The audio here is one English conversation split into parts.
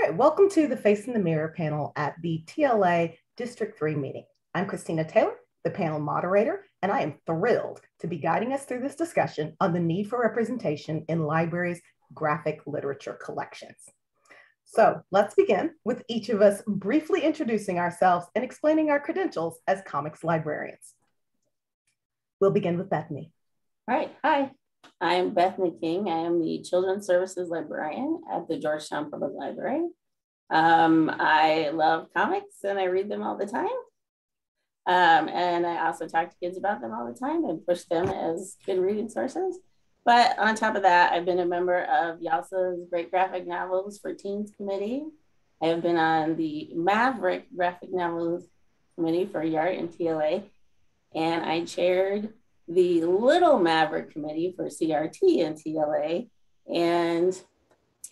right, welcome to the Face in the Mirror panel at the TxLA District 3 meeting. I'm Christina Taylor, the panel moderator, and I am thrilled to be guiding us through this discussion on the need for representation in libraries' graphic literature collections. So let's begin with each of us briefly introducing ourselves and explaining our credentials as comics librarians. We'll begin with Bethni. All right, hi. I'm Bethni King. I am the Children's Services Librarian at the Georgetown Public Library. I love comics and I read them all the time. And I also talk to kids about them all the time and push them as good reading sources. But on top of that, I've been a member of YALSA's Great Graphic Novels for Teens Committee. I have been on the Maverick Graphic Novels Committee for YART and TxLA. And I chaired the Little Maverick Committee for CRT and TxLA. And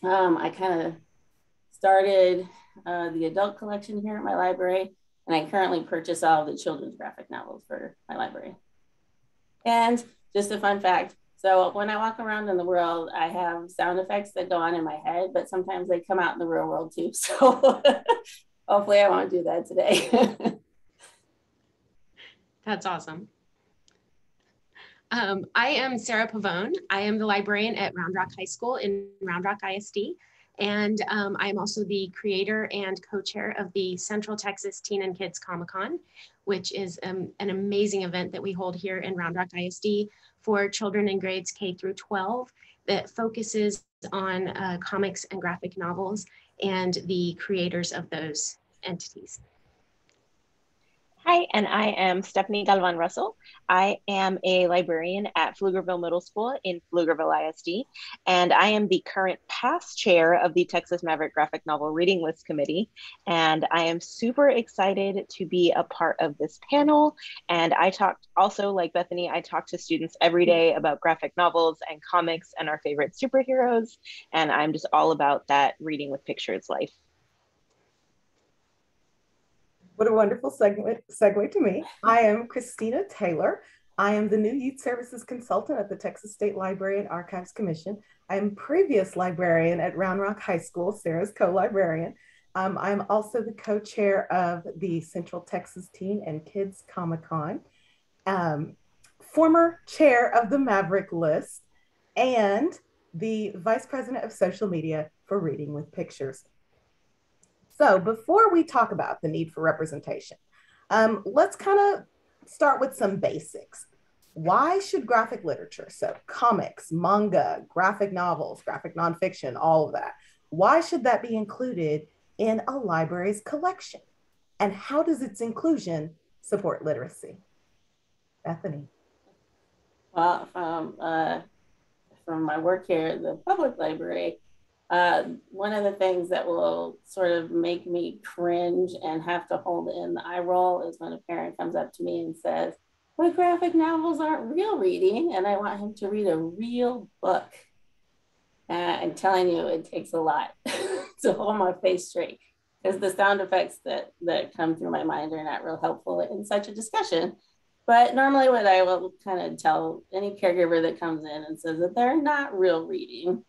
I kind of started the adult collection here at my library. And I currently purchase all of the children's graphic novels for my library. And just a fun fact, so when I walk around in the world, I have sound effects that go on in my head, but sometimes they come out in the real world too. So hopefully I won't do that today. That's awesome. I am Sara Pavone. I am the librarian at Round Rock High School in Round Rock ISD. And I'm also the creator and co-chair of the Central Texas Teen and Kids Comic-Con, which is an amazing event that we hold here in Round Rock ISD for children in grades K through 12 that focuses on comics and graphic novels and the creators of those entities. Hi, and I am Stephanie Galvan Russell. I am a librarian at Pflugerville Middle School in Pflugerville ISD, and I am the current past chair of the Texas Maverick Graphic Novel Reading List Committee. And I am super excited to be a part of this panel. And I talked also, like Bethany, I talk to students every day about graphic novels and comics and our favorite superheroes. And I'm just all about that reading with pictures life. What a wonderful segue to me. I am Christina Taylor. I am the new Youth Services Consultant at the Texas State Library and Archives Commission. I am previous librarian at Round Rock High School, Sara's co-librarian. I'm also the co-chair of the Central Texas Teen and Kids Comic-Con, former chair of the Maverick List, and the vice president of social media for Reading with Pictures. So before we talk about the need for representation, let's kind of start with some basics. Why should graphic literature, so comics, manga, graphic novels, graphic nonfiction, all of that, why should that be included in a library's collection? And how does its inclusion support literacy? Bethany. Well, from my work here at the public library, one of the things that will sort of make me cringe and have to hold in the eye roll is when a parent comes up to me and says, well, graphic novels aren't real reading, and I want him to read a real book. I'm telling you, it takes a lot to hold my face straight, because the sound effects that come through my mind are not real helpful in such a discussion. But normally what I will kind of tell any caregiver that comes in and says that they're not real reading,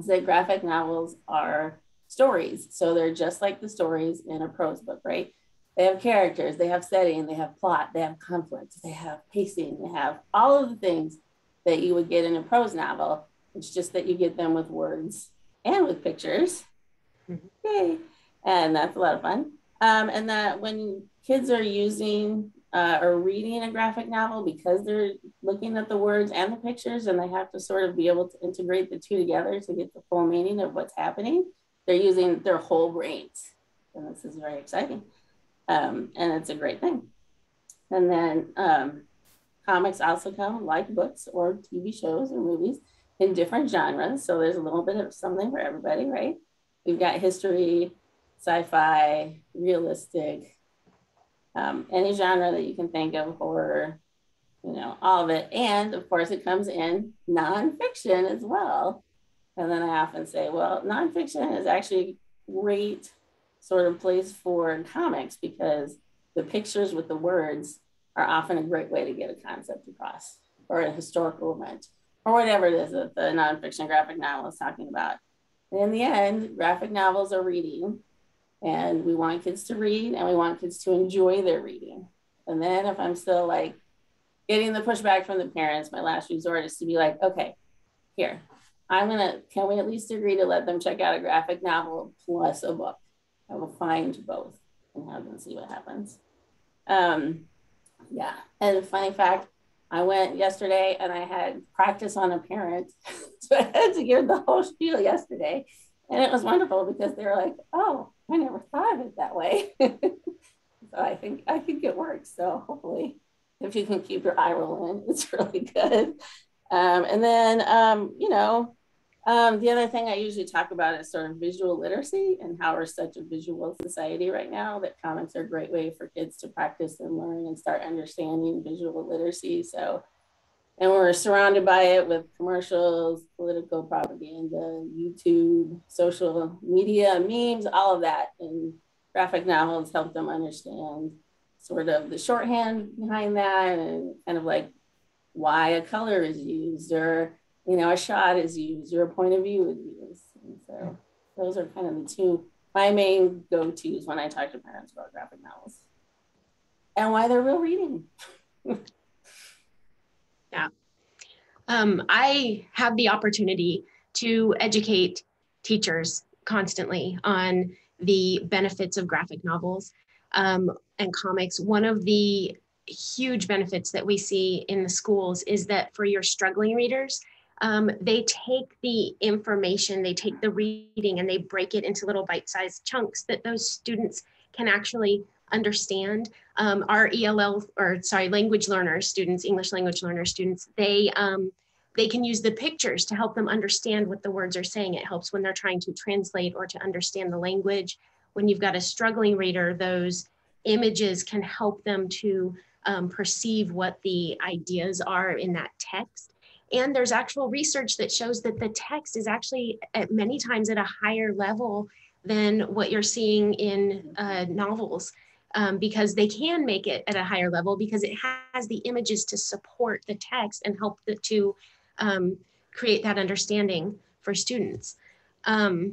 that graphic novels are stories. So they're just like the stories in a prose book, right? They have characters, they have setting, they have plot, they have conflict, they have pacing, they have all of the things that you would get in a prose novel. It's just that you get them with words and with pictures. Yay. And that's a lot of fun. And that when kids are using or reading a graphic novel, because they're looking at the words and the pictures, and they have to sort of be able to integrate the two together to get the full meaning of what's happening, they're using their whole brains. And this is very exciting. And it's a great thing. And then comics also come like books or TV shows or movies in different genres. So there's a little bit of something for everybody, right? We've got history, sci-fi, realistic, any genre that you can think of, horror, you know, all of it. And of course it comes in nonfiction as well. And then I often say, well, nonfiction is actually a great sort of place for comics, because the pictures with the words are often a great way to get a concept across, or a historical event, or whatever it is that the nonfiction graphic novel is talking about. And in the end, graphic novels are reading, and we want kids to read and we want kids to enjoy their reading. And then if I'm still like getting the pushback from the parents, my last resort is to be like, okay, here, can we at least agree to let them check out a graphic novel plus a book? I will find both and have them see what happens. Yeah, and funny fact, I went yesterday and I had practice on a parent. So I had to give the whole spiel yesterday. And it was wonderful because they were like, oh, I never thought of it that way. So I think it works. So hopefully, if you can keep your eye rolling, it's really good. And then, the other thing I usually talk about is sort of visual literacy and how we're such a visual society right now that comics are a great way for kids to practice and learn and start understanding visual literacy. So, and we're surrounded by it with commercials, political propaganda, YouTube, social media, memes, all of that. And graphic novels help them understand sort of the shorthand behind that and kind of like why a color is used or, a shot is used or a point of view is used. And so those are kind of my main go-tos when I talk to parents about graphic novels and why they're real reading. Yeah. I have the opportunity to educate teachers constantly on the benefits of graphic novels and comics. One of the huge benefits that we see in the schools is that for your struggling readers, they take the information, they take the reading and they break it into little bite-sized chunks that those students can actually understand. Our language learners students, English language learner students, they can use the pictures to help them understand what the words are saying. It helps when they're trying to translate or to understand the language. When you've got a struggling reader, those images can help them to perceive what the ideas are in that text. And there's actual research that shows that the text is actually at many times at a higher level than what you're seeing in novels. Because they can make it at a higher level because it has the images to support the text and help to create that understanding for students. I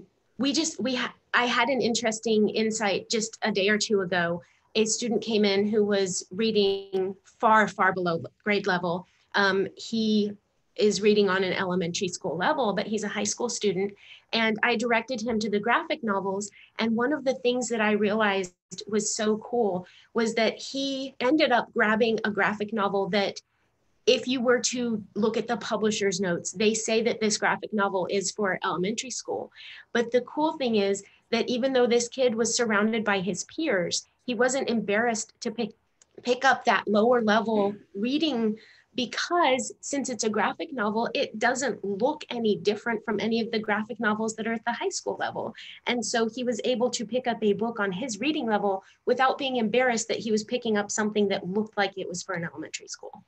had an interesting insight just a day or two ago. A student came in who was reading far, far below grade level. He is reading on an elementary school level, but he's a high school student. And I directed him to the graphic novels. And one of the things that I realized was so cool was that he ended up grabbing a graphic novel that if you were to look at the publisher's notes, they say that this graphic novel is for elementary school. But the cool thing is that even though this kid was surrounded by his peers, he wasn't embarrassed to pick up that lower level reading because since it's a graphic novel, it doesn't look any different from any of the graphic novels that are at the high school level. And so he was able to pick up a book on his reading level without being embarrassed that he was picking up something that looked like it was for an elementary school.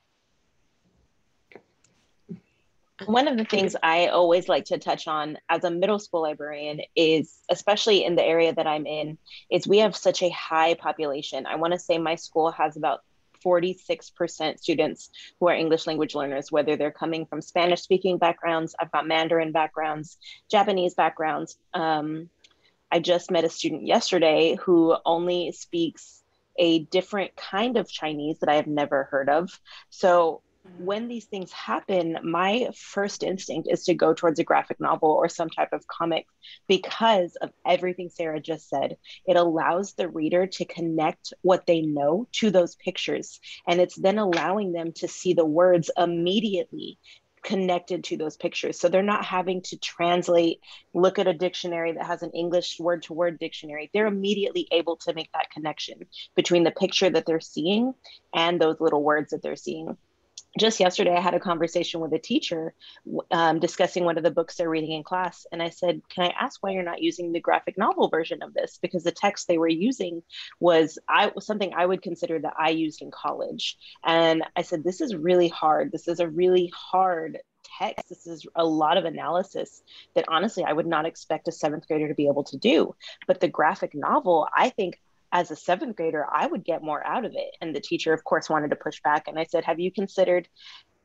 One of the things I always like to touch on as a middle school librarian is, especially in the area that I'm in, is we have such a high population. I want to say my school has about 46% students who are English language learners, whether they're coming from Spanish speaking backgrounds, I've got Mandarin backgrounds, Japanese backgrounds. I just met a student yesterday who only speaks a different kind of Chinese that I have never heard of. So when these things happen, my first instinct is to go towards a graphic novel or some type of comic because of everything Sara just said. It allows the reader to connect what they know to those pictures. And it's then allowing them to see the words immediately connected to those pictures. So they're not having to translate, look at a dictionary that has an English word-to-word dictionary. They're immediately able to make that connection between the picture that they're seeing and those little words that they're seeing. Just yesterday, I had a conversation with a teacher discussing one of the books they're reading in class. And I said, can I ask why you're not using the graphic novel version of this? Because the text they were using was something I would consider that I used in college. And I said, this is really hard. This is a really hard text. This is a lot of analysis that honestly, I would not expect a seventh grader to be able to do. But the graphic novel, I think, as a seventh grader, I would get more out of it. And the teacher, of course, wanted to push back. And I said, have you considered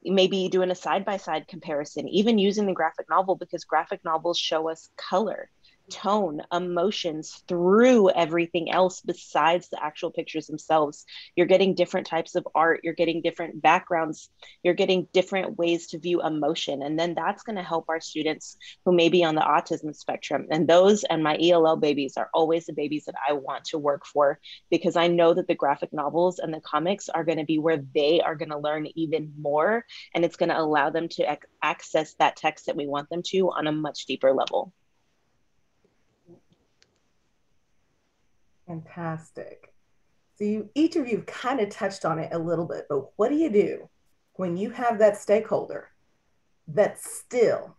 maybe doing a side-by-side comparison, even using the graphic novel, because graphic novels show us color, tone, emotions through everything else besides the actual pictures themselves. You're getting different types of art, you're getting different backgrounds, you're getting different ways to view emotion. And then that's going to help our students who may be on the autism spectrum. And those and my ELL babies are always the babies that I want to work for, because I know that the graphic novels and the comics are going to be where they are going to learn even more. And it's going to allow them to access that text that we want them to on a much deeper level. Fantastic. So each of you kind of touched on it a little bit, but what do you do when you have that stakeholder that still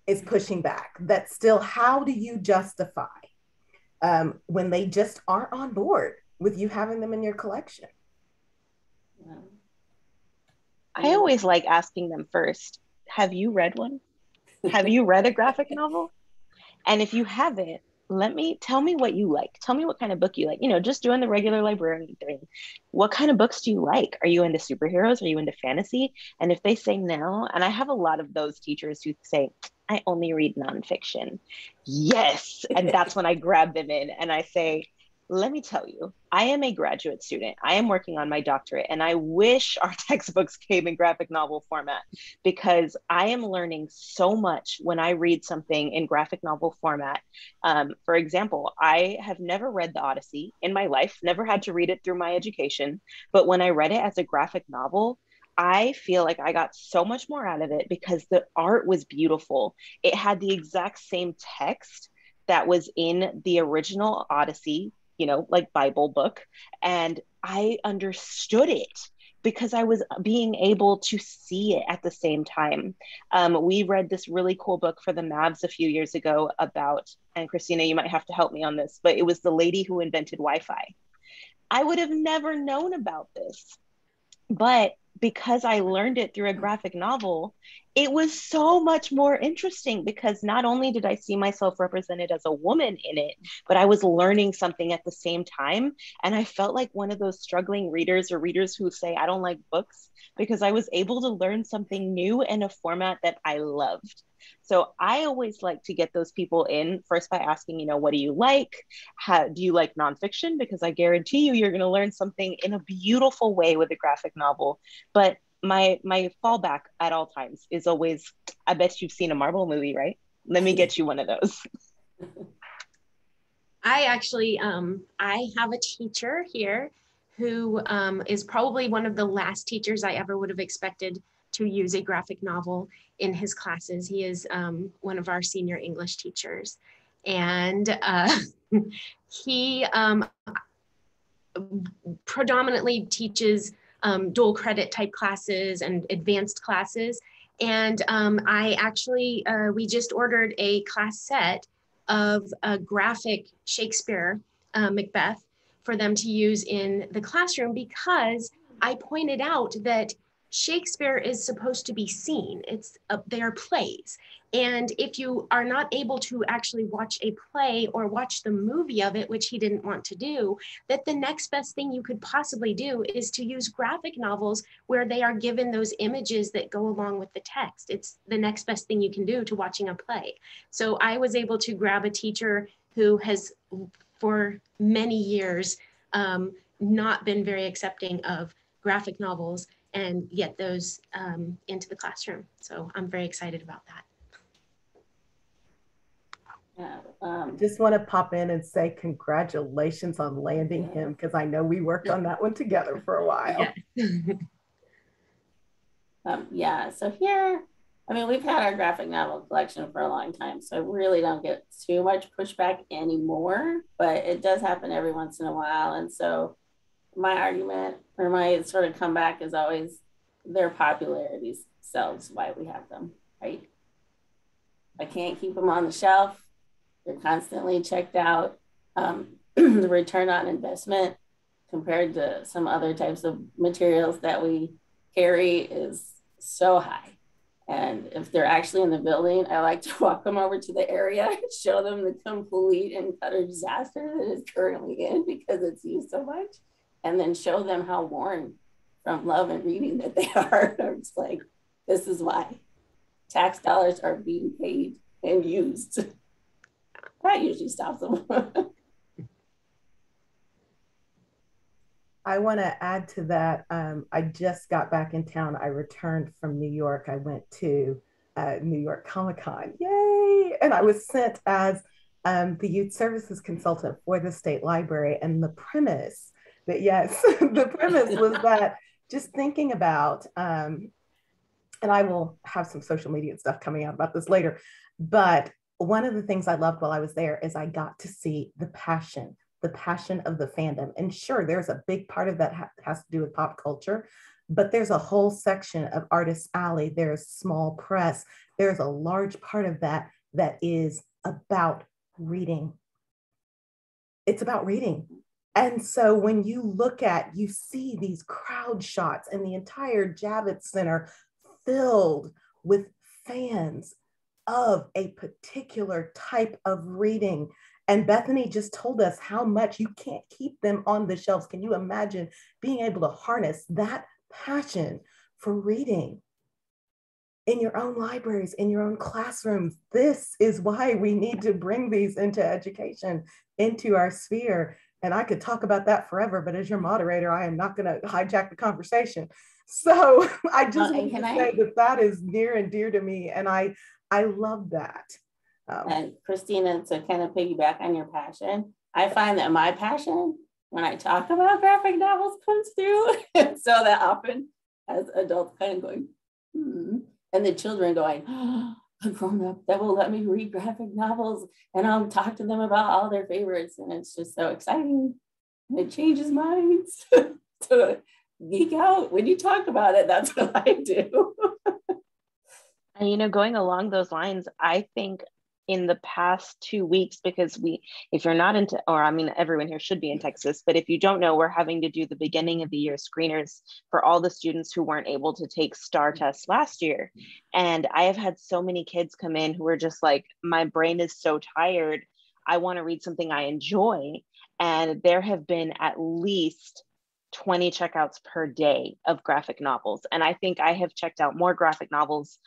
is pushing back? That still, how do you justify when they just aren't on board with you having them in your collection? I always like asking them first, have you read one? Have you read a graphic novel? And if you haven't, tell me what you like. Tell me what kind of book you like. You know, just doing the regular librarian thing. What kind of books do you like? Are you into superheroes? Are you into fantasy? And if they say no, and I have a lot of those teachers who say, I only read nonfiction. Yes. And that's when I grab them in and I say, let me tell you, I am a graduate student. I am working on my doctorate, and I wish our textbooks came in graphic novel format, because I am learning so much when I read something in graphic novel format. For example, I have never read the Odyssey in my life, never had to read it through my education. But when I read it as a graphic novel, I feel like I got so much more out of it because the art was beautiful. It had the exact same text that was in the original Odyssey, you know, like Bible book. And I understood it because I was being able to see it at the same time. We read this really cool book for the Mavs a few years ago about, and Christina, you might have to help me on this, but it was the lady who invented Wi-Fi. I would have never known about this. But because I learned it through a graphic novel, it was so much more interesting, because not only did I see myself represented as a woman in it, but I was learning something at the same time. And I felt like one of those struggling readers, or readers who say, I don't like books, because I was able to learn something new in a format that I loved. So I always like to get those people in first by asking, you know, what do you like? How do you like nonfiction? Because I guarantee you, you're going to learn something in a beautiful way with a graphic novel. But my fallback at all times is always, I bet you've seen a Marvel movie, right? Let me get you one of those. I actually, I have a teacher here who is probably one of the last teachers I ever would have expected to use a graphic novel in his classes. He is one of our senior English teachers. And he predominantly teaches dual credit type classes and advanced classes. And I actually, we just ordered a class set of a graphic Shakespeare Macbeth for them to use in the classroom, because I pointed out that Shakespeare is supposed to be seen. They are plays. And if you are not able to actually watch a play or watch the movie of it, which he didn't want to do, that the next best thing you could possibly do is to use graphic novels where they are given those images that go along with the text. It's the next best thing you can do to watching a play. So I was able to grab a teacher who has, for many years, not been very accepting of graphic novels, and get those into the classroom. So I'm very excited about that. I just want to pop in and say congratulations on landing him, because I know we worked on that one together for a while. Yeah, so here, I mean, we've had our graphic novel collection for a long time, so I really don't get too much pushback anymore, but it does happen every once in a while. And so my argument, or my sort of comeback, is always their popularity sells why we have them, right? I can't keep them on the shelf. They're constantly checked out. The return on investment compared to some other types of materials that we carry is so high. And if they're actually in the building, I like to walk them over to the area and show them the complete and utter disaster that is currently in, because it's used so much, and then show them how worn from love and reading that they are. I'm just like, this is why tax dollars are being paid and used. That usually stops them. I want to add to that. I just got back in town. I returned from New York. I went to New York Comic Con. Yay! And I was sent as the youth services consultant for the state library. And the premise that, yes, the premise was that just thinking about, and I will have some social media stuff coming out about this later, but one of the things I loved while I was there is I got to see the passion of the fandom. And sure, there's a big part of that has to do with pop culture, but there's a whole section of Artist Alley, there's small press, there's a large part of that that is about reading. It's about reading. And so when you see these crowd shots and the entire Javits Center filled with fans of a particular type of reading. And Bethni just told us how much you can't keep them on the shelves. Can you imagine being able to harness that passion for reading in your own libraries, in your own classrooms? This is why we need to bring these into education, into our sphere. And I could talk about that forever, but as your moderator, I am not going to hijack the conversation. So I just want to say that is near and dear to me. And I love that. And Christina, to kind of piggyback on your passion, I find that my passion, when I talk about graphic novels, comes through. And so that often as adults kind of going, and the children going, a grown up that will let me read graphic novels and I'll talk to them about all their favorites. And it's just so exciting. And it changes minds to geek out. When you talk about it, that's what I do. And, going along those lines, I think in the past 2 weeks, because if you're not into, or I mean, everyone here should be in Texas, but if you don't know, we're having to do the beginning of the year screeners for all the students who weren't able to take STAR tests last year. And I have had so many kids come in who are just like, my brain is so tired. I want to read something I enjoy. And there have been at least 20 checkouts per day of graphic novels. And I think I have checked out more graphic novels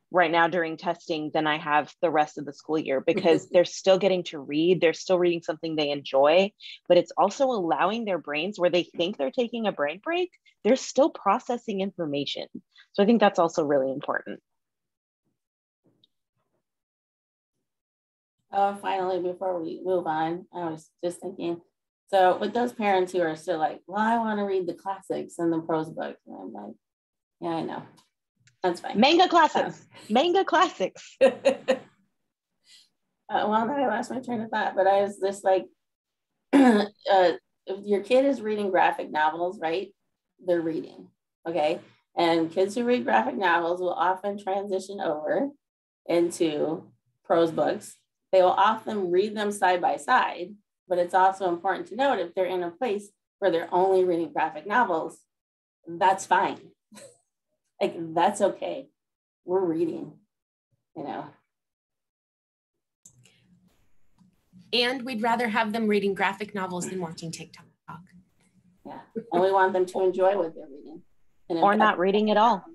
right now during testing than I have the rest of the school year, because they're still getting to read, they're still reading something they enjoy, but it's also allowing their brains, where they think they're taking a brain break, they're still processing information. So I think that's also really important. Finally, before we move on, I was just thinking, so with those parents who are still like, well, I want to read the classics and the prose books, and I'm like, yeah, I know. That's fine. Manga classics. Manga classics. Well, I lost my train of thought, but I was just like, if your kid is reading graphic novels, right? They're reading, okay? And kids who read graphic novels will often transition over into prose books. They will often read them side by side, but it's also important to note if they're in a place where they're only reading graphic novels, that's fine. Like, that's okay. We're reading, And we'd rather have them reading graphic novels than watching TikTok. Yeah, and we want them to enjoy what they're reading. Or not reading at all.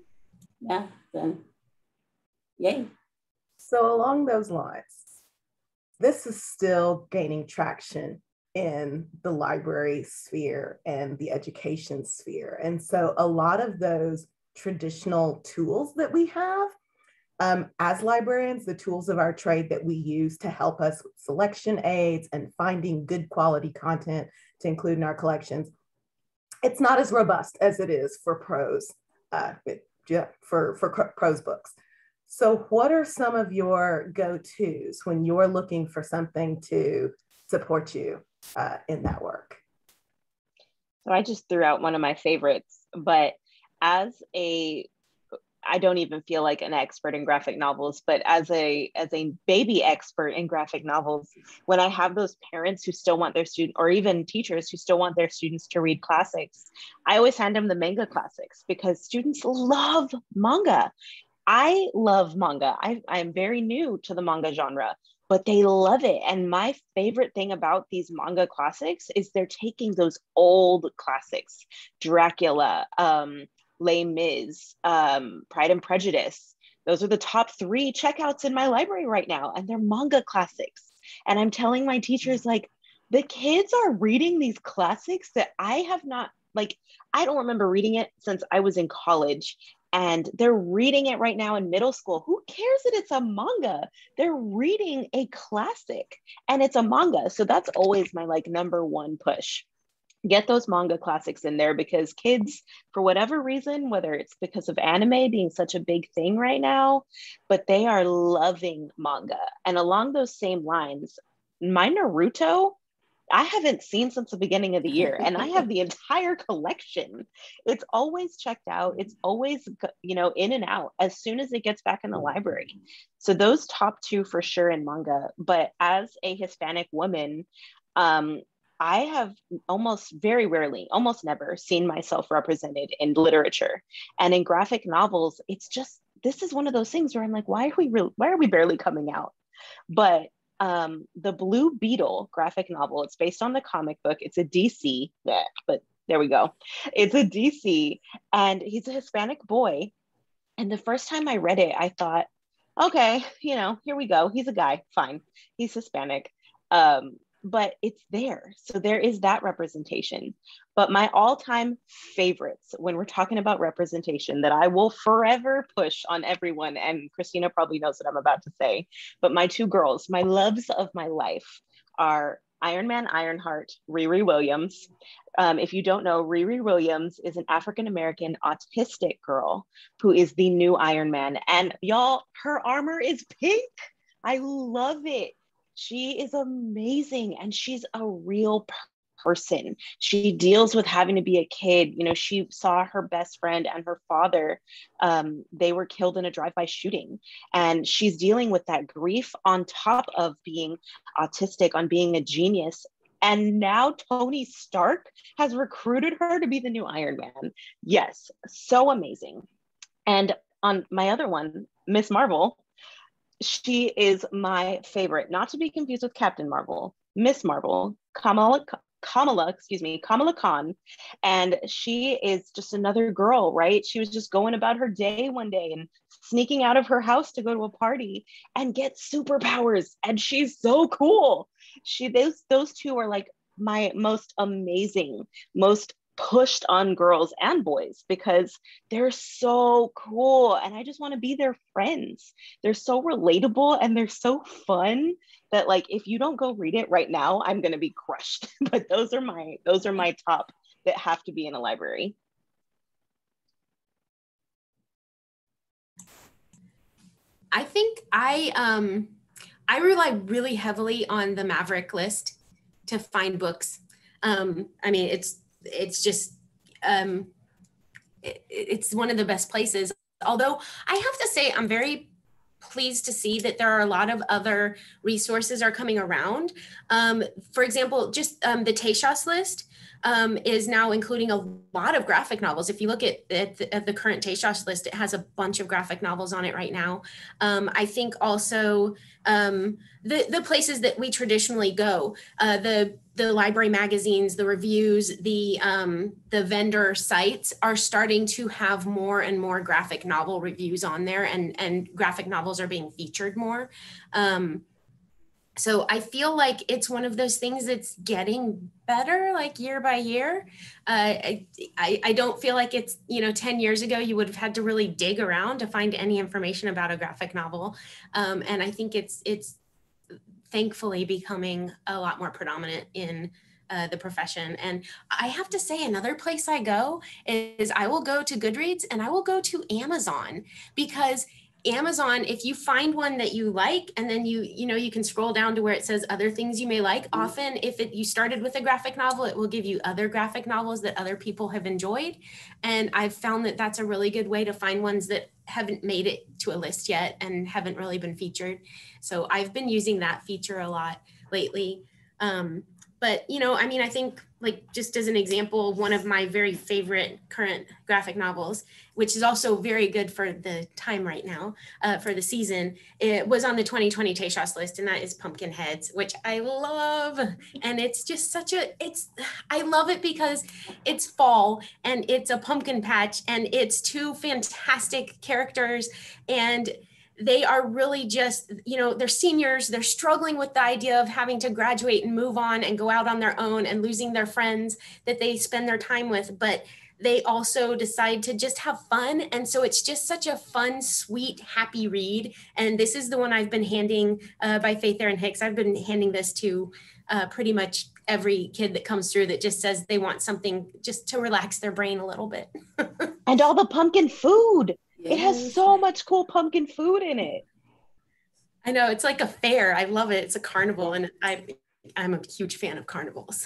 Yeah, then yay. So along those lines, this is still gaining traction in the library sphere and the education sphere. And so a lot of those traditional tools that we have as librarians, the tools of our trade that we use to help us with selection aids and finding good quality content to include in our collections, it's not as robust as it is for prose, for prose books. So what are some of your go-tos when you're looking for something to support you in that work? So I just threw out one of my favorites, but I don't even feel like an expert in graphic novels, but as a baby expert in graphic novels, when I have those parents who still want their student, or even teachers who still want their students to read classics, I always hand them the manga classics, because students love manga. I love manga. I'm very new to the manga genre, but they love it. And my favorite thing about these manga classics is they're taking those old classics, Dracula, Les Mis, Pride and Prejudice. Those are the top 3 checkouts in my library right now, and they're manga classics. And I'm telling my teachers, like, the kids are reading these classics that I have not, like, I don't remember reading it since I was in college, and they're reading it right now in middle school. Who cares that it's a manga? They're reading a classic, and it's a manga. So that's always my like #1 push. Get those manga classics in there, because kids, for whatever reason, whether it's because of anime being such a big thing right now, but they are loving manga. And along those same lines, my Naruto, I haven't seen since the beginning of the year, and I have the entire collection. It's always checked out. It's always, you know, in and out as soon as it gets back in the library. So those top 2 for sure in manga. But as a Hispanic woman, I have almost very rarely, almost never seen myself represented in literature. And in graphic novels, it's just, this is one of those things where I'm like, why are we barely coming out? But the Blue Beetle graphic novel, it's based on the comic book. It's a DC, but there we go. It's a DC, and he's a Hispanic boy. And the first time I read it, I thought, okay, you know, here we go. He's a guy, fine. He's Hispanic. But it's there. So there is that representation. But my all-time favorites when we're talking about representation that I will forever push on everyone, and Christina probably knows what I'm about to say, but my 2 girls, my loves of my life, are Iron Man Ironheart, Riri Williams. If you don't know, Riri Williams is an African-American autistic girl who is the new Iron Man. And y'all, her armor is pink. I love it. She is amazing, and she's a real person. She deals with having to be a kid. You know, she saw her best friend and her father, they were killed in a drive-by shooting, and she's dealing with that grief on top of being autistic, on being a genius. And now Tony Stark has recruited her to be the new Iron Man. Yes, so amazing. And on my other one, Miss Marvel, she is my favorite, not to be confused with Captain Marvel, Miss Marvel, Kamala Khan. And she is just another girl, right? She was just going about her day one day and sneaking out of her house to go to a party and get superpowers. And she's so cool. Those 2 are like my most amazing, most pushed on girls and boys, because they're so cool, and I just want to be their friends. They're so relatable and they're so fun that, like, if you don't go read it right now, I'm going to be crushed. But those are my top that have to be in a library. I think I rely really heavily on the Maverick list to find books. I mean, it's just it's one of the best places. Although I have to say, I'm very pleased to see that there are a lot of other resources are coming around. For example, just the TxLA list is now including a lot of graphic novels. If you look at the current TxLA list, it has a bunch of graphic novels on it right now. I think also the places that we traditionally go, the library magazines, the reviews, the vendor sites are starting to have more and more graphic novel reviews on there, and graphic novels are being featured more. So I feel like it's one of those things that's getting better, like year by year. I don't feel like it's, 10 years ago, you would have had to really dig around to find any information about a graphic novel. And I think it's thankfully becoming a lot more predominant in the profession. And I have to say, another place I go is I will go to Goodreads and I will go to Amazon, because Amazon, if you find one that you like, and then you can scroll down to where it says other things you may like. Often if you started with a graphic novel, it will give you other graphic novels that other people have enjoyed. And I've found that that's a really good way to find ones that haven't made it to a list yet and haven't really been featured. So I've been using that feature a lot lately. But, you know, I mean, I think like just as an example, one of my very favorite current graphic novels, which is also very good for the time right now, for the season, it was on the 2020 TxLA list, and that is Pumpkinheads, which I love. And it's just I love it because it's fall and it's a pumpkin patch and it's two fantastic characters, and they are really just, you know, they're seniors, they're struggling with the idea of having to graduate and move on and go out on their own and losing their friends that they spend their time with, but they also decide to just have fun. And so it's just such a fun, sweet, happy read. And this is the one I've been handing by Faith Erin Hicks. I've been handing this to pretty much every kid that comes through that just says they want something just to relax their brain a little bit. And all the pumpkin food. Yes. It has so much cool pumpkin food in it. I know, it's like a fair. I love it. It's a carnival, and I'm a huge fan of carnivals.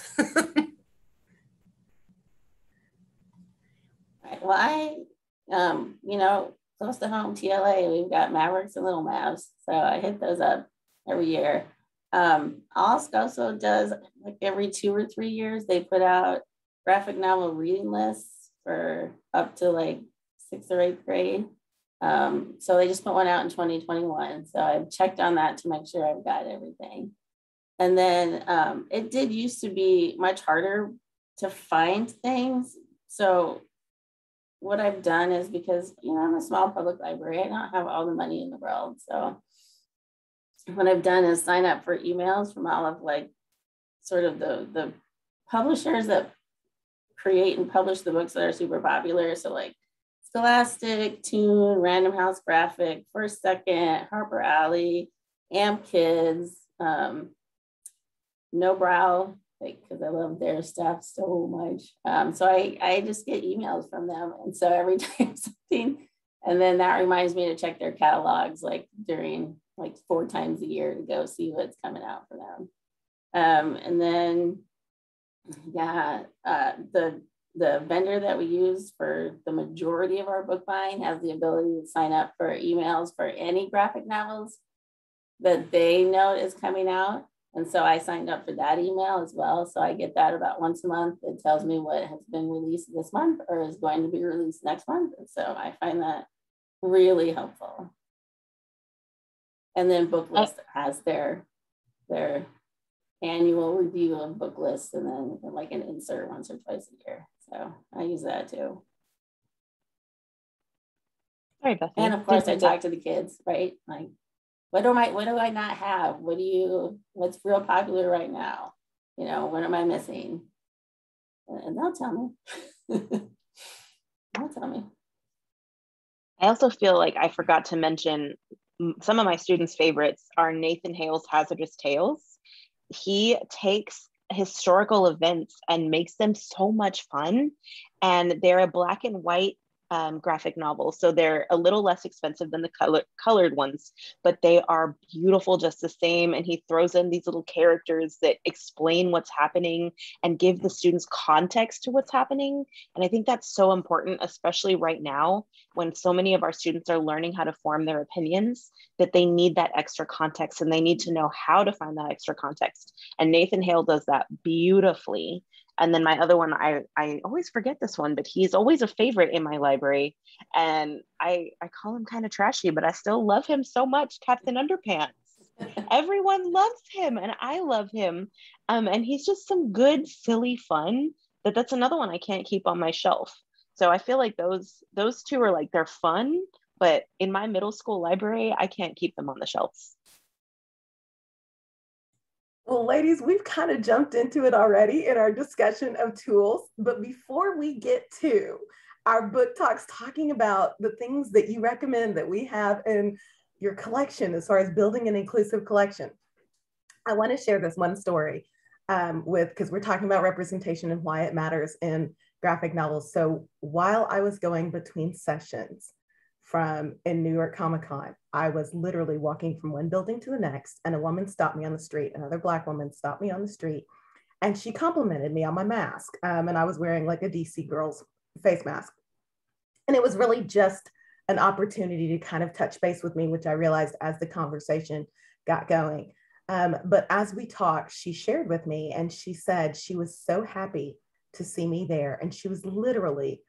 Right. Well, you know, close to home, TLA, we've got Mavericks and Little Mavs. So I hit those up every year. Also does, like every 2 or 3 years, they put out graphic novel reading lists for up to like 6th or 8th grade. So they just put one out in 2021. So I've checked on that to make sure I've got everything. And then it did used to be much harder to find things. So what I've done is, because, you know, I'm a small public library, I don't have all the money in the world. So what I've done is sign up for emails from all of like sort of the publishers that create and publish the books that are super popular. So like Scholastic, Toon, Random House Graphic, First Second, Harper Alley, Amp Kids, No Brow, like, because I love their stuff so much. So I just get emails from them. And so every time something, and then that reminds me to check their catalogs like during like 4 times a year to go see what's coming out for them. And then, yeah, the vendor that we use for the majority of our book buying has the ability to sign up for emails for any graphic novels that they know is coming out. And so I signed up for that email as well. So I get that about once a month. It tells me what has been released this month or is going to be released next month. And so I find that really helpful. And then Booklist has their annual review of book lists, and then like an insert once or twice a year. So I use that too. Sorry, Bethni. And of course I talk to the kids, right? Like, what do I not have? What's real popular right now? You know, what am I missing? And they'll tell me. They'll tell me. I also feel like I forgot to mention some of my students' favorites are Nathan Hale's Hazardous Tales. He takes historical events and makes them so much fun. And they're a black and white graphic novel. So they're a little less expensive than the colored ones, but they are beautiful just the same. And he throws in these little characters that explain what's happening and give the students context to what's happening. And I think that's so important, especially right now when so many of our students are learning how to form their opinions, that they need that extra context and they need to know how to find that extra context. And Nathan Hale does that beautifully. And then my other one, I always forget this one, but he's always a favorite in my library. And I call him kind of trashy, but I still love him so much, Captain Underpants. Everyone loves him and I love him. And he's just some good, silly fun. That's another one I can't keep on my shelf. So I feel like those two are like, they're fun, but in my middle school library, I can't keep them on the shelves. Well, ladies, we've kind of jumped into it already in our discussion of tools, but before we get to our book talks talking about the things that you recommend that we have in your collection as far as building an inclusive collection, I want to share this one story because we're talking about representation and why it matters in graphic novels. So while I was going between sessions in New York Comic-Con, I was literally walking from one building to the next, and a woman stopped me on the street. Another Black woman stopped me on the street, and she complimented me on my mask. And I was wearing like a DC Girls face mask. And it was really just an opportunity to kind of touch base with me, which I realized as the conversation got going. But as we talked, she shared with me and she said she was so happy to see me there. And she was literally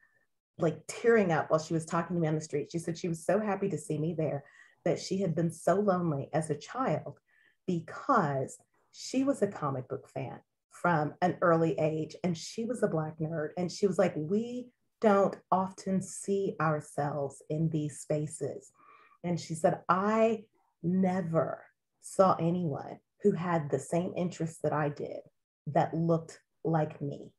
like tearing up while she was talking to me on the street. She said she was so happy to see me there, that she had been so lonely as a child because she was a comic book fan from an early age and she was a Black nerd. And she was like, we don't often see ourselves in these spaces. And she said, I never saw anyone who had the same interests that I did that looked like me.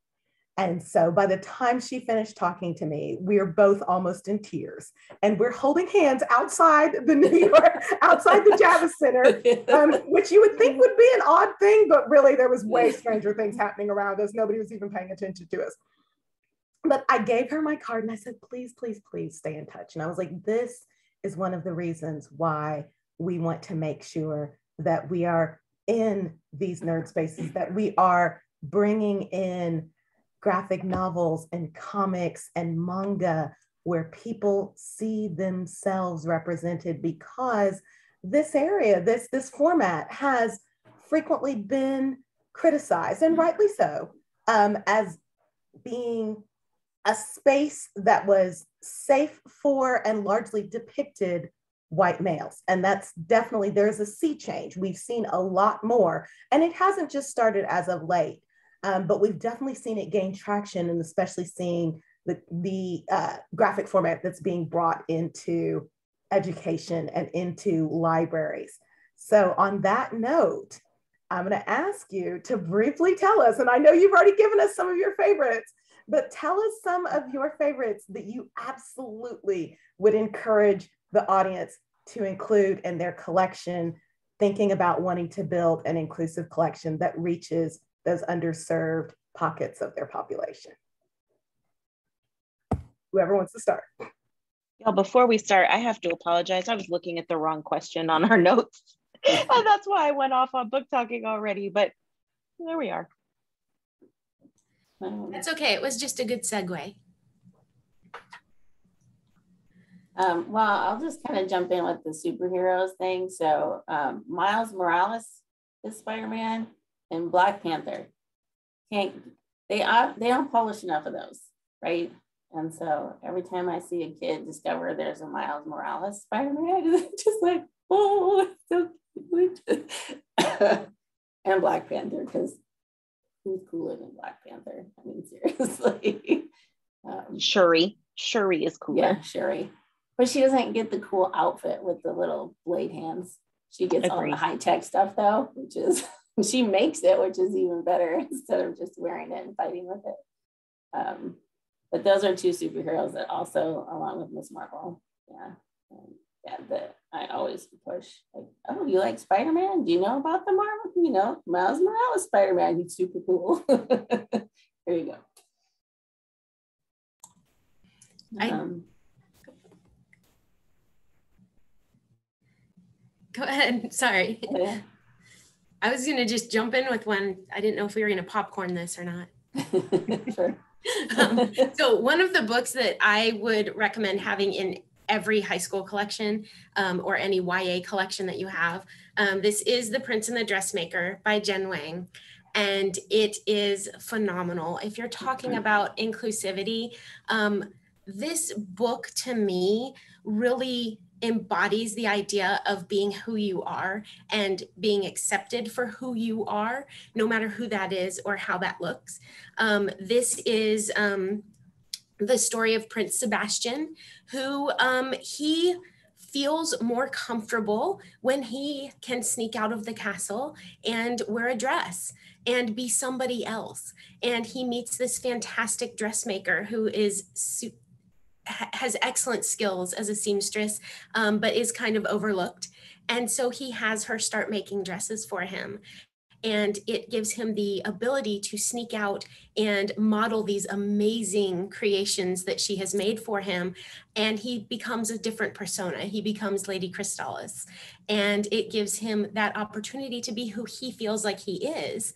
And so by the time she finished talking to me, we were both almost in tears and we're holding hands outside the New York, outside the Javits Center, which you would think would be an odd thing, but really there was way stranger things happening around us. Nobody was even paying attention to us. But I gave her my card and I said, please, please, please stay in touch. And I was like, this is one of the reasons why we want to make sure that we are in these nerd spaces, that we are bringing in graphic novels and comics and manga where people see themselves represented, because this area, this format has frequently been criticized, and rightly so, as being a space that was safe for and largely depicted white males. And that's definitely, there's a sea change. We've seen a lot more, and it hasn't just started as of late. But we've definitely seen it gain traction, and especially seeing the graphic format that's being brought into education and into libraries. So on that note, I'm going to ask you to briefly tell us, and I know you've already given us some of your favorites, but tell us some of your favorites that you absolutely would encourage the audience to include in their collection, thinking about wanting to build an inclusive collection that reaches those underserved pockets of their population. Whoever wants to start. Before we start, I have to apologize. I was looking at the wrong question on our notes. And that's why I went off on book talking already, but there we are. That's okay. It was just a good segue. Well, I'll just kind of jump in with the superheroes thing. So Miles Morales is Spider-Man, and Black Panther. They don't publish enough of those, right? And so every time I see a kid discover there's a Miles Morales Spider-Man, it's just like, oh, so cute. And Black Panther, because who's cooler than Black Panther? I mean, seriously. Shuri is cooler. Yeah, Shuri. But she doesn't get the cool outfit with the little blade hands. She gets all the high-tech stuff though, which is, she makes it, which is even better, instead of just wearing it and fighting with it. But those are two superheroes that also, along with Miss Marvel, that I always push. Like, oh, you like Spider-Man? Do you know about the Marvel? You know, Miles Morales Spider-Man, he's super cool. There you go. Go ahead, sorry. Yeah. I was gonna just jump in with one. I didn't know if we were gonna popcorn this or not. Sure. So one of the books that I would recommend having in every high school collection or any YA collection that you have, this is The Prince and the Dressmaker by Jen Wang. And it is phenomenal. If you're talking about inclusivity, this book to me really embodies the idea of being who you are and being accepted for who you are, no matter who that is or how that looks. This is the story of Prince Sebastian, who he feels more comfortable when he can sneak out of the castle and wear a dress and be somebody else. And he meets this fantastic dressmaker who has excellent skills as a seamstress, but is kind of overlooked. And so he has her start making dresses for him. And it gives him the ability to sneak out and model these amazing creations that she has made for him. And he becomes a different persona. He becomes Lady Crystallis. And it gives him that opportunity to be who he feels like he is.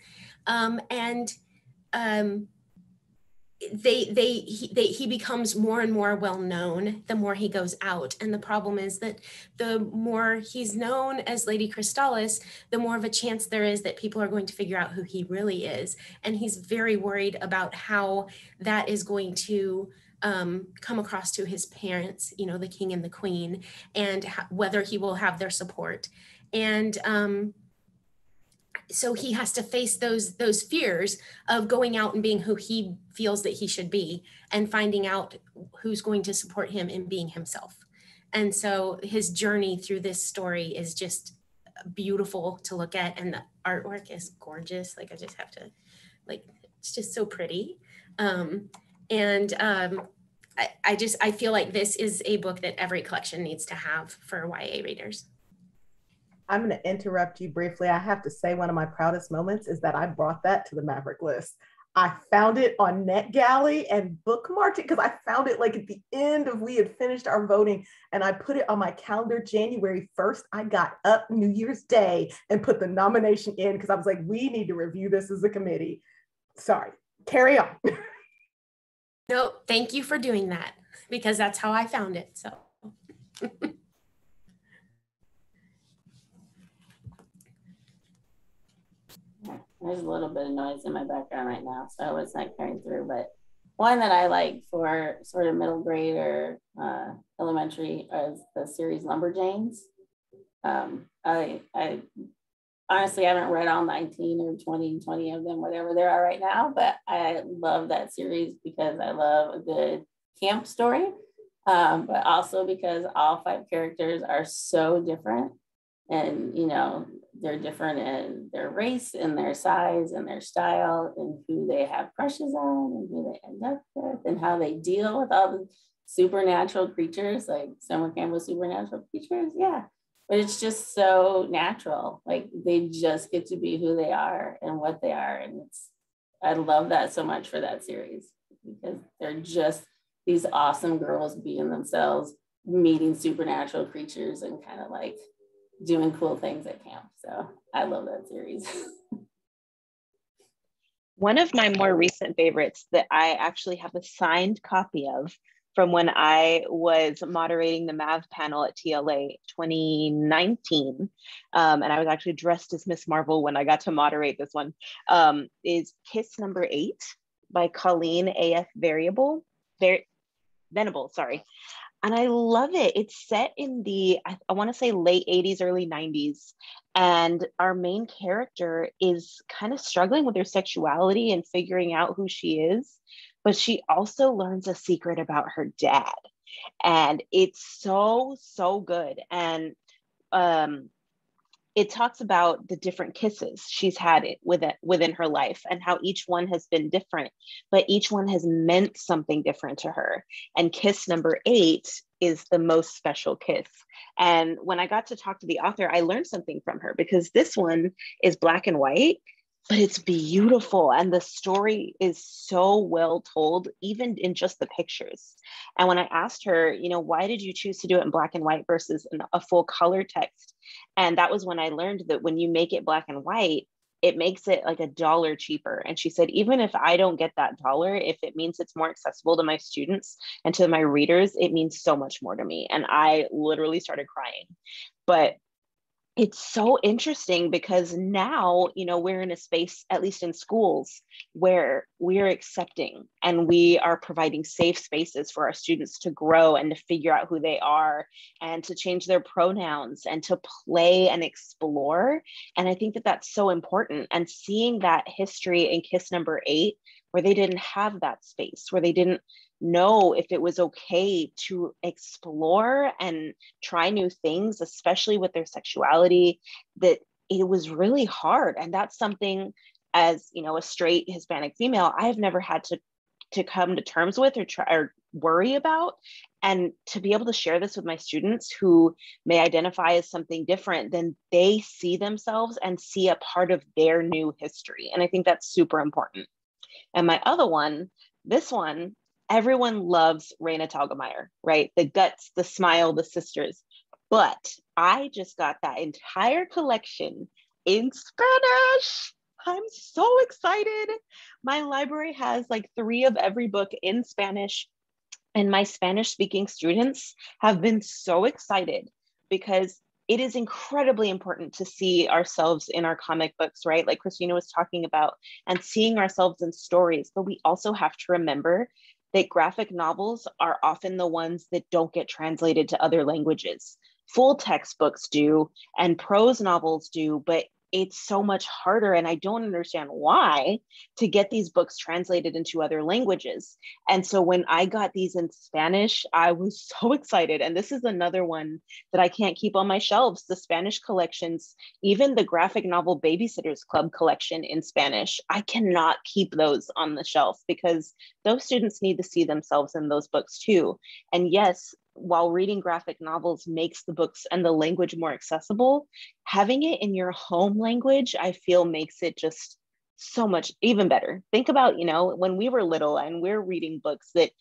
he becomes more and more well known the more he goes out. And the problem is that the more he's known as Lady Crystallis, the more of a chance there is that people are going to figure out who he really is. And he's very worried about how that is going to come across to his parents, you know, the king and the queen, and whether he will have their support. And so he has to face those fears of going out and being who he feels that he should be, and finding out who's going to support him in being himself. And so his journey through this story is just beautiful to look at, and the artwork is gorgeous. Like, I just have to, like, it's just so pretty. I feel like this is a book that every collection needs to have for YA readers. I'm going to interrupt you briefly. I have to say one of my proudest moments is that I brought that to the Maverick list. I found it on NetGalley and bookmarked it because I found it like at the end of, we had finished our voting, and I put it on my calendar January 1st. I got up New Year's Day and put the nomination in because I was like, we need to review this as a committee. Sorry, carry on. No, thank you for doing that, because that's how I found it. So. There's a little bit of noise in my background right now, so it's not carrying through. But one that I like for sort of middle grade or elementary is the series Lumberjanes. I honestly haven't read all 19 or 20 of them, whatever there are right now, but I love that series because I love a good camp story, but also because all 5 characters are so different. And, you know, they're different in their race and their size and their style and who they have crushes on and who they end up with and how they deal with all the supernatural creatures, like Summer Campbell's supernatural creatures. Yeah. But it's just so natural. Like, they just get to be who they are and what they are. And I love that so much for that series, because they're just these awesome girls being themselves, meeting supernatural creatures and kind of like doing cool things at camp. So I love that series. One of my more recent favorites that I actually have a signed copy of from when I was moderating the MAV panel at TxLA 2019, and I was actually dressed as Miss Marvel when I got to moderate this one, is Kiss Number 8 by Colleen A.F. Venable, sorry. And I love it. It's set in the, I want to say late 80s, early 90s. And our main character is kind of struggling with her sexuality and figuring out who she is. But she also learns a secret about her dad. And it's so, so good. And it talks about the different kisses she's had within her life and how each one has been different, but each one has meant something different to her. And kiss number 8 is the most special kiss. And when I got to talk to the author, I learned something from her, because this one is black and white, but it's beautiful. And the story is so well told, even in just the pictures. And when I asked her, you know, why did you choose to do it in black and white versus in a full color text? And that was when I learned that when you make it black and white, it makes it like $1 cheaper. And she said, even if I don't get that dollar, if it means it's more accessible to my students and to my readers, it means so much more to me. And I literally started crying. But it's so interesting because now, you know, we're in a space, at least in schools, where we're accepting and we are providing safe spaces for our students to grow and to figure out who they are and to change their pronouns and to play and explore. And I think that that's so important. And seeing that history in Kiss Number 8, where they didn't have that space, where they didn't know if it was okay to explore and try new things, especially with their sexuality, that it was really hard. And that's something, as you know, a straight Hispanic female, I have never had to come to terms with or try or worry about. And to be able to share this with my students who may identify as something different, then they see themselves and see a part of their new history. And I think that's super important. And my other one, this one, everyone loves Raina Telgemeier, right? The guts, the smile, the sisters. But I just got that entire collection in Spanish. I'm so excited. My library has like 3 of every book in Spanish, and my Spanish speaking students have been so excited because it is incredibly important to see ourselves in our comic books, right? Like Christina was talking about, and seeing ourselves in stories. But we also have to remember that graphic novels are often the ones that don't get translated to other languages. Full textbooks do, and prose novels do, but it's so much harder, and I don't understand why, to get these books translated into other languages. And so when I got these in Spanish, I was so excited. And this is another one that I can't keep on my shelves. The Spanish collections, even the graphic novel Babysitters Club collection in Spanish, I cannot keep those on the shelf because those students need to see themselves in those books too. And yes, while reading graphic novels makes the books and the language more accessible, having it in your home language, I feel makes it just so much even better. Think about, when we were little and we're reading books that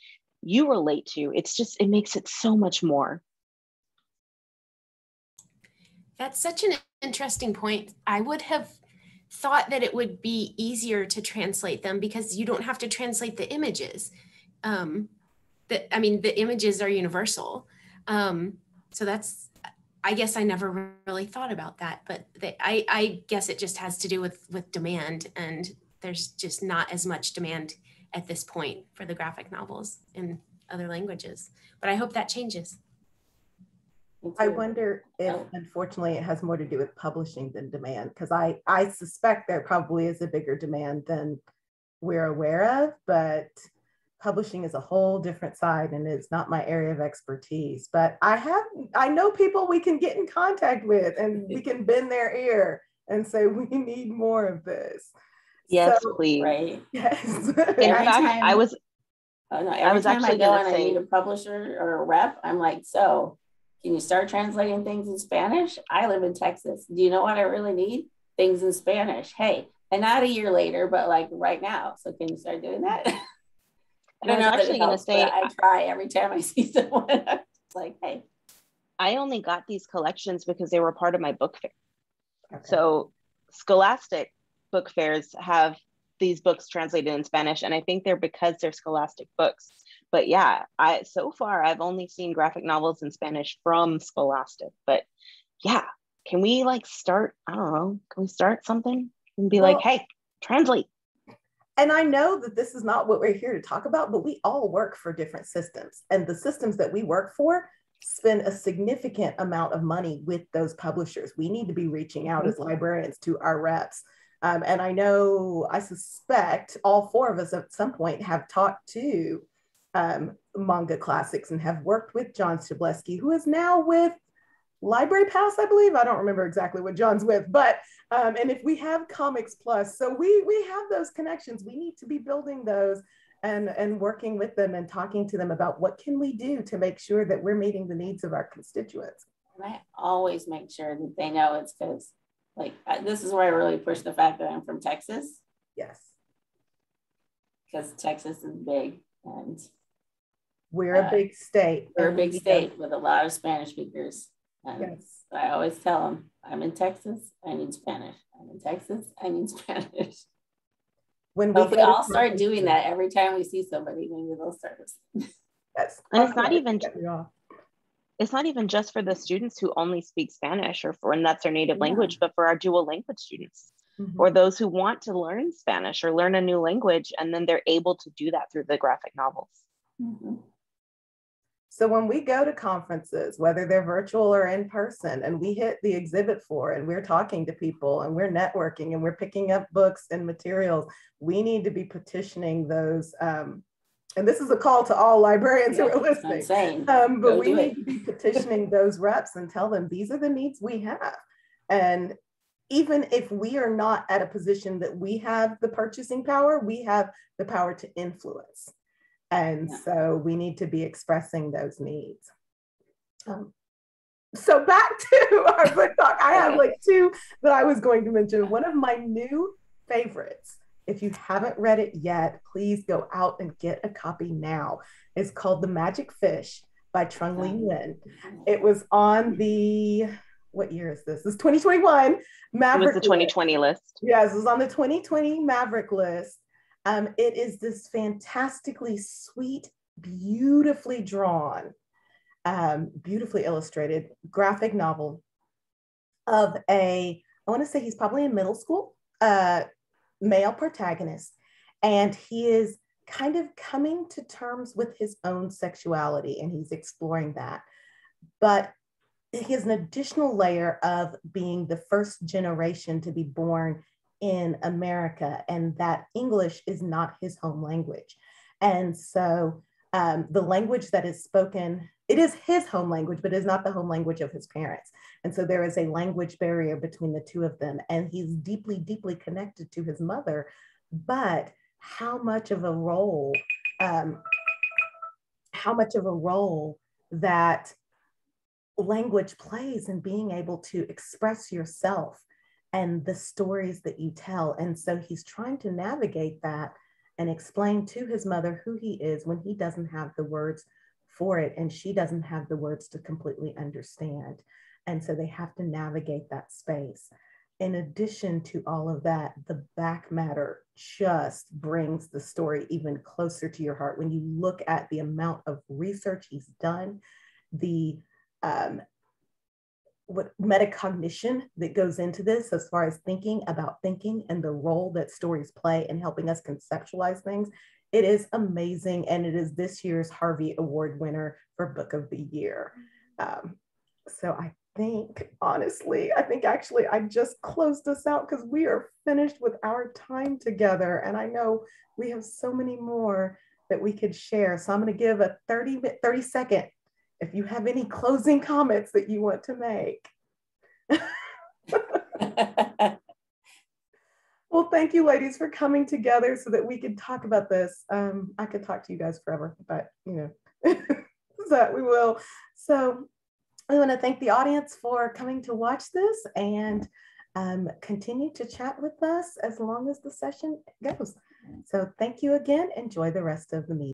you relate to, it makes it so much more. That's such an interesting point. I would have thought that it would be easier to translate them because you don't have to translate the images. The images are universal. So that's, I guess I never really thought about that, but I guess it just has to do with demand, and there's just not as much demand at this point for the graphic novels in other languages, but I hope that changes. I wonder if, unfortunately, it has more to do with publishing than demand, because I suspect there probably is a bigger demand than we're aware of, but publishing is a whole different side and it's not my area of expertise. But I know people we can get in contact with, and we can bend their ear and say, we need more of this. Yes, so, please. Right. Yes. In fact, I was actually actually go going and to I say, meet a publisher or a rep, I'm like, so can you start translating things in Spanish? I live in Texas. Do you know what I really need? Things in Spanish. Hey, and not a year later, but like right now. So can you start doing that? I don't know that it helps, but I try every time I see someone. It's like, hey. I only got these collections because they were part of my book fair. Okay. So Scholastic book fairs have these books translated in Spanish, and I think they're because they're Scholastic books. But yeah, so far I've only seen graphic novels in Spanish from Scholastic. But yeah, can we start, I don't know, can we start something and be like, hey, translate? And I know that this is not what we're here to talk about, but we all work for different systems. And the systems that we work for spend a significant amount of money with those publishers. We need to be reaching out as librarians to our reps. And I suspect all 4 of us at some point have talked to Manga Classics and have worked with John Shableski, who is now with Library Pass, I believe. I don't remember exactly what John's with, but and if we have Comics Plus, so we have those connections. We need to be building those and working with them and talking to them about what can we do to make sure that we're meeting the needs of our constituents. And I always make sure that they know it's because, this is where I really push the fact that I'm from Texas. Yes. Because Texas is big, and we're a big state. We're a big state with a lot of Spanish speakers. And yes. I always tell them, I'm in Texas, I need Spanish. I'm in Texas, I need Spanish. When we all start doing that every time we see somebody, maybe they'll start listening. Yes. And it's not even just for the students who only speak Spanish and that's their native language, but for our dual language students, or those who want to learn Spanish or learn a new language, and then they're able to do that through the graphic novels. So when we go to conferences, whether they're virtual or in person, and we hit the exhibit floor and we're talking to people and we're networking and we're picking up books and materials, we need to be petitioning those. And this is a call to all librarians who are listening. But we need to be petitioning those reps and tell them these are the needs we have. And even if we are not at a position that we have the purchasing power, we have the power to influence. And so we need to be expressing those needs. So back to our book talk. I have 2 that I was going to mention. One of my new favorites, if you haven't read it yet, please go out and get a copy now. It's called The Magic Fish by Trung Le Nguyen. It was on the, what year is this? It's 2021 Maverick. It was the 2020 list. Yes, it was on the 2020 Maverick list. It is this fantastically sweet, beautifully drawn, beautifully illustrated graphic novel of I want to say he's probably in middle school, male protagonist, and he is kind of coming to terms with his own sexuality and he's exploring that. But he has an additional layer of being the first generation to be born in America, and that English is not his home language. And so the language that is spoken, it is his home language, but is not the home language of his parents. And so there is a language barrier between the two of them. And he's deeply, deeply connected to his mother. But how much of a role that language plays in being able to express yourself and the stories that you tell. And so he's trying to navigate that and explain to his mother who he is when he doesn't have the words for it and she doesn't have the words to completely understand. And so they have to navigate that space. In addition to all of that, the back matter just brings the story even closer to your heart. When you look at the amount of research he's done, the what metacognition that goes into this as far as thinking about thinking and the role that stories play in helping us conceptualize things, it is amazing. And it is this year's Harvey Award winner for Book of the Year. So I think actually I just closed us out because we are finished with our time together. And I know we have so many more that we could share. So I'm going to give a 30 second if you have any closing comments that you want to make. Well, thank you, ladies, for coming together so that we could talk about this. I could talk to you guys forever, but you know, so we will. So I want to thank the audience for coming to watch this and continue to chat with us as long as the session goes. So thank you again. Enjoy the rest of the meeting.